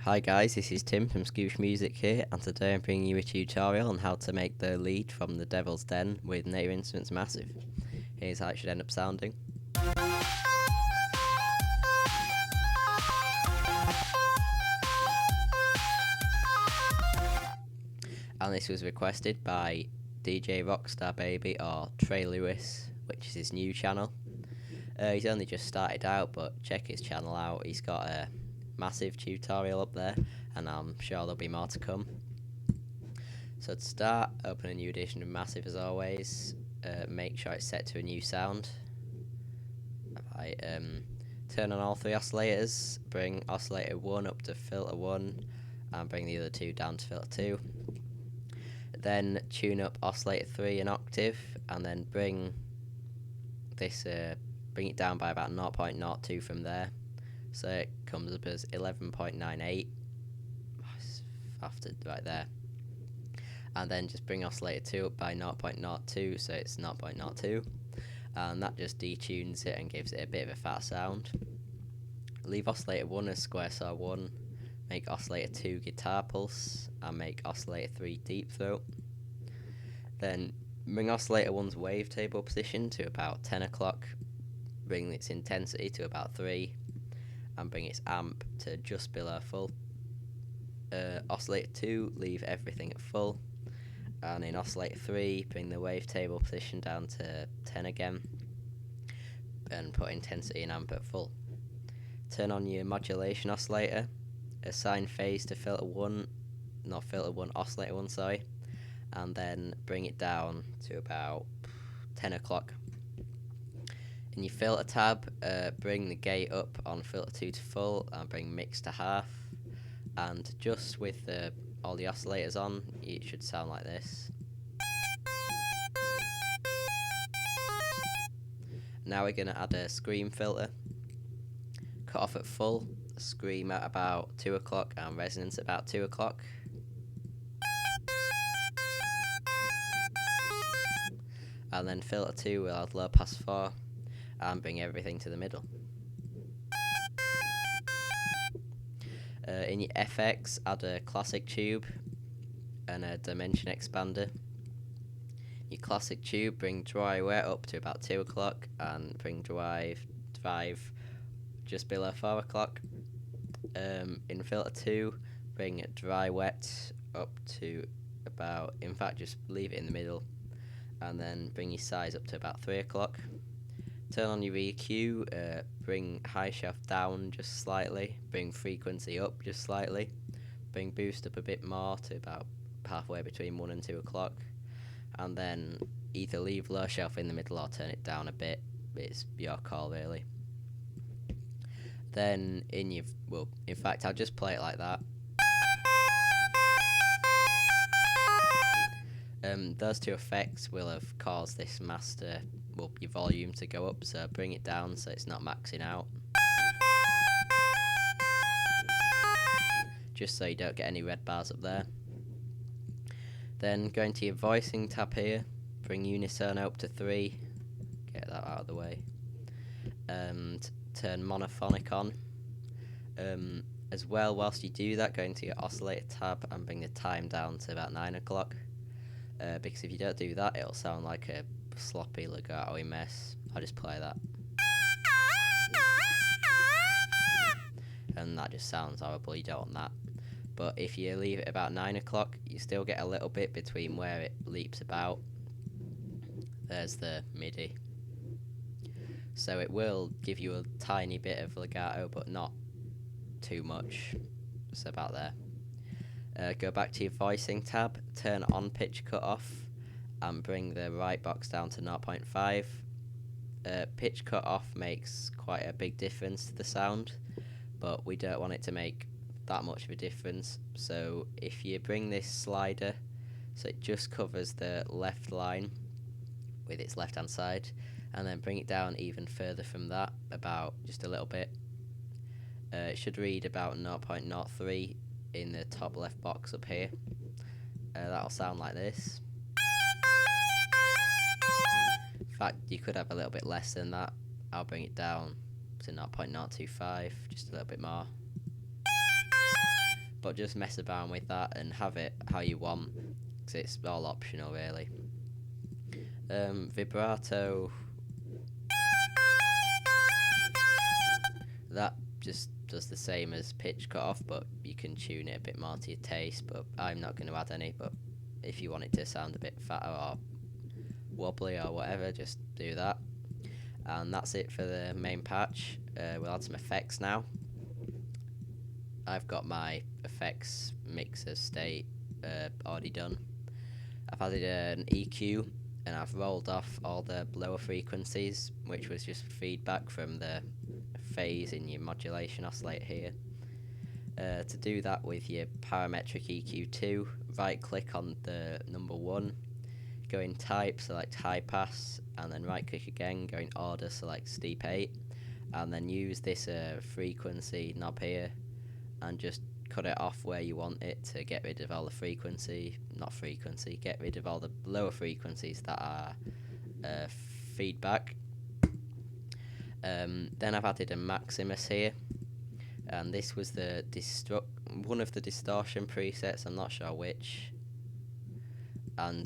Hi guys, this is Tim from Schoosh Music here, and today I'm bringing you a tutorial on how to make the lead from The Devil's Den with Native Instruments Massive. Here's how it should end up sounding. And this was requested by DJRocktarBaby or Trey Lewis, which is his new channel. He's only just started out, but check his channel out. He's got a massive tutorial up there, and I'm sure there'll be more to come. So to start, open a new edition of Massive as always. Make sure it's set to a new sound. I turn on all three oscillators, bring oscillator 1 up to filter 1, and bring the other two down to filter 2. Then tune up oscillator 3 an octave, and then bring it down by about 0.02 from there. So it comes up as 11.98 after right there. And then just bring oscillator 2 up by 0.02, so it's 0.02. And that just detunes it and gives it a bit of a fat sound. Leave oscillator 1 as square saw 1. Make oscillator 2 guitar pulse. And make oscillator 3 deep throat. Then bring oscillator 1's wavetable position to about 10 o'clock. Bring its intensity to about 3. And bring its amp to just below full. Oscillator 2, leave everything at full. And in oscillator 3, bring the wavetable position down to 10 again. And put intensity and amp at full. Turn on your modulation oscillator. Assign phase to filter 1, not filter 1, oscillator 1, sorry. And then bring it down to about 10 o'clock. In your filter tab, bring the gate up on filter 2 to full and bring mix to half. And just with all the oscillators on, it should sound like this. Now we're going to add a scream filter. Cut off at full, scream at about 2 o'clock and resonance at about 2 o'clock. And then filter 2 will add low pass 4. And bring everything to the middle. In your FX, add a classic tube and a dimension expander. Your classic tube, bring dry wet up to about 2 o'clock and bring drive just below 4 o'clock. In filter 2, bring dry wet up to about, in fact just leave it in the middle, and then bring your size up to about 3 o'clock. Turn on your EQ, bring high shelf down just slightly, bring frequency up just slightly, bring boost up a bit more to about halfway between 1 and 2 o'clock, and then either leave low shelf in the middle or turn it down a bit. It's your call really. Then in fact I'll just play it like that. Those two effects will have caused this master, your volume to go up, so bring it down so it's not maxing out. Just so you don't get any red bars up there. Then go into your voicing tab here, bring unisono up to 3, get that out of the way, and turn monophonic on. As well, whilst you do that, go into your oscillator tab and bring the time down to about 9 o'clock. Because if you don't do that, it'll sound like a sloppy legato-y mess. I'll just play that. And that just sounds horrible, you don't want that. But if you leave it about 9 o'clock, you still get a little bit between where it leaps about. There's the MIDI. So it will give you a tiny bit of legato, but not too much. It's about there. Go back to your voicing tab, turn on pitch cutoff, and bring the right box down to 0.5. Pitch cutoff makes quite a big difference to the sound, but we don't want it to make that much of a difference. So if you bring this slider, so it just covers the left line with its left hand side, and then bring it down even further from that, about just a little bit. It should read about 0.03 in the top left box up here. That'll sound like this. In fact, you could have a little bit less than that. I'll bring it down to 0.025, just a little bit more. but just mess around with that and have it how you want, because it's all optional really. Vibrato, that just does the same as pitch cutoff, but you can tune it a bit more to your taste, but I'm not going to add any. But if you want it to sound a bit fatter or wobbly or whatever, just do that. And that's it for the main patch. We'll add some effects now. I've got my effects mixer state already done. I've added an EQ, and I've rolled off all the lower frequencies, which was just feedback from the phase in your modulation oscillator here. To do that with your parametric EQ2, right click on the number 1, go in type, select high pass, and then right click again, go in order, select steep 8, and then use this frequency knob here and just cut it off where you want it to get rid of all the get rid of all the lower frequencies that are feedback. Then I've added a Maximus here, and this was the one of the distortion presets, I'm not sure which, and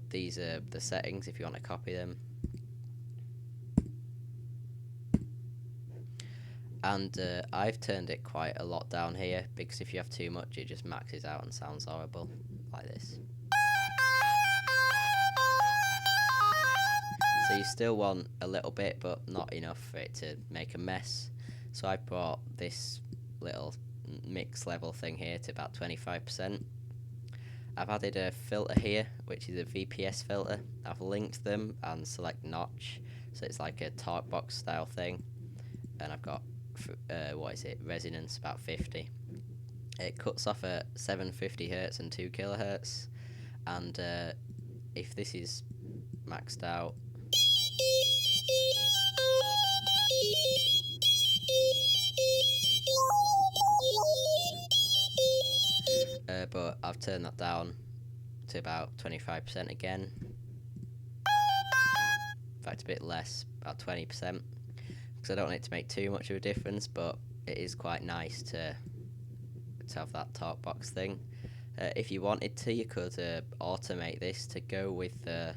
these are the settings if you want to copy them. And I've turned it quite a lot down here, because if you have too much it just maxes out and sounds horrible, like this. So you still want a little bit, but not enough for it to make a mess. So I brought this little mix level thing here to about 25%. I've added a filter here, which is a VPS filter. I've linked them and select notch, so it's like a talk box style thing. And I've got resonance about 50. It cuts off at 750 Hz and 2 kHz, and if this is maxed out, but I've turned that down to about 25% again. In fact, a bit less, about 20%, because I don't want it to make too much of a difference, but it is quite nice to have that talk box thing. If you wanted to, you could automate this to go with the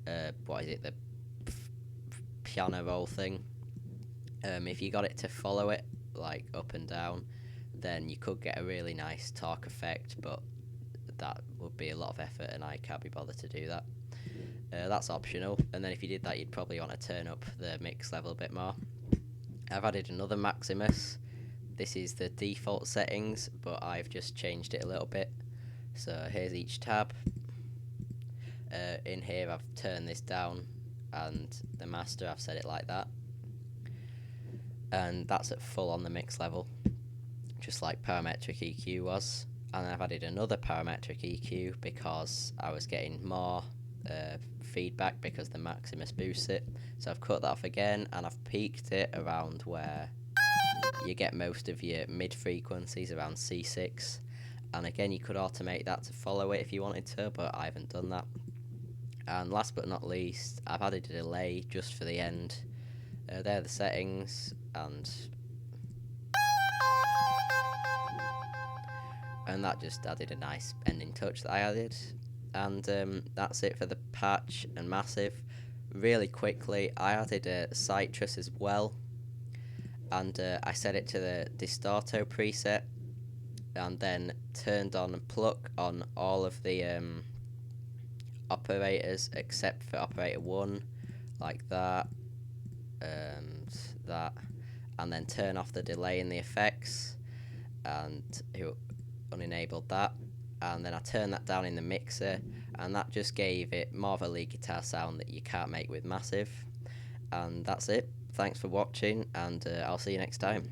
the piano roll thing. If you got it to follow it, like up and down, then you could get a really nice talk effect, but that would be a lot of effort and I can't be bothered to do that. That's optional, and then if you did that, you'd probably want to turn up the mix level a bit more. I've added another Maximus. This is the default settings, but I've just changed it a little bit. So here's each tab. In here I've turned this down, and the master I've set it like that, and that's at full on the mix level, just like parametric EQ was. And I've added another parametric EQ because I was getting more feedback because the Maximus boosts it. So I've cut that off again, and I've peaked it around where you get most of your mid frequencies, around C6. And again, you could automate that to follow it if you wanted to, but I haven't done that. And last but not least, I've added a delay just for the end. There are the settings, and that just added a nice ending touch that I added. And that's it for the patch and massive. Really quickly, I added a sytrus as well, and I set it to the distorto preset, and then turned on and pluck on all of the operators except for operator 1, like that, and that, and then turn off the delay in the effects, and unenabled that, and then I turned that down in the mixer, and that just gave it more of a lead guitar sound that you can't make with massive. And that's it. Thanks for watching, and I'll see you next time.